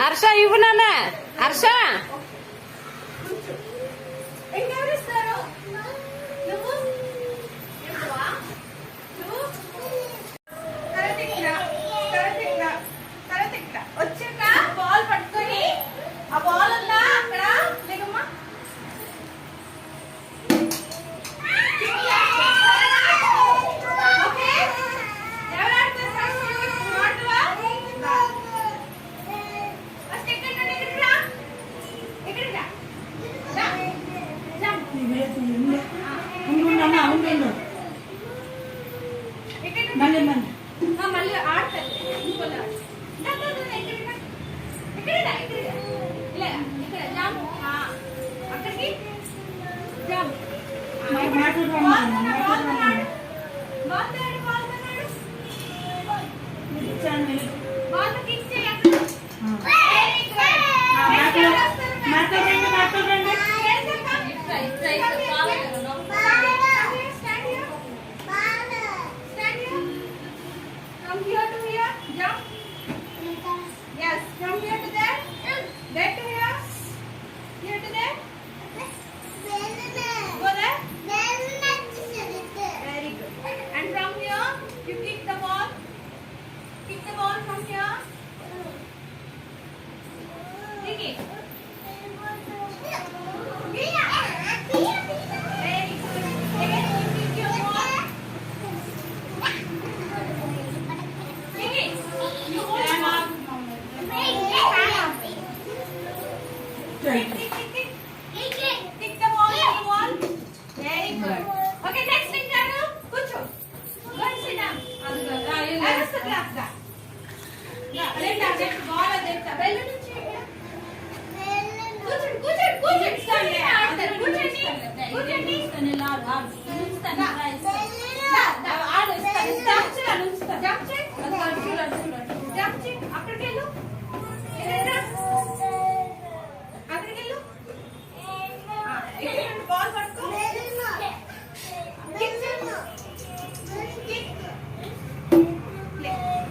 హర్ష ఇవ్వు నాన్న. హర్ష మళ్ళీ ఆడతారు అక్కడికి From here to here, jump. Yes, from here to there. There to here. Here to there. Go there. Very good. And from here, you kick the ball. Kick the ball from here. Kick it. Very good. Again, you kick your ball. Kick it. You hold the ball. Kick the ball to the wall. Very good. Okay, next thing, Janu. Kucho. Go and sit down. Arrest the class. Ball adetta. Bellu nunchi. కూర్చోండి. అక్కడికి వెళ్ళు. Ball పట్టుకో.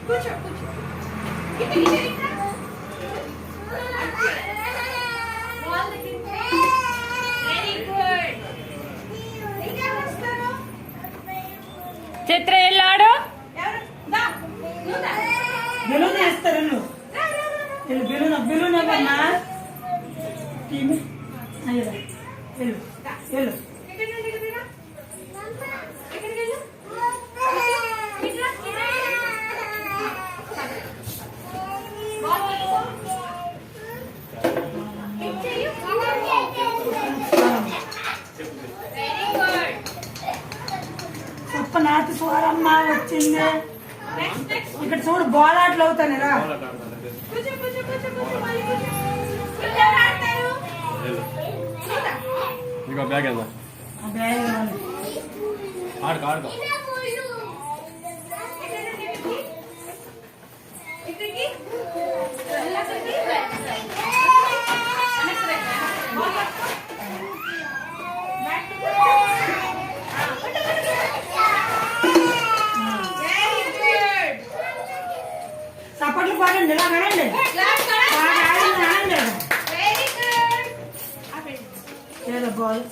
కూర్చో. చిత్ర వెళ్ళాడు. Balloon వేస్తారు balloon ఎవరన్నా వెళ్ళు గొప్ప నాటి స్వరమ్మ వచ్చింది. ఇక్కడ చూడు బాల్ ఆటలు అవుతాయి రా. బ్యాగ్ ఆడుకో చప్పట్లు పాడండి ఇలా ఆడండి. బాల్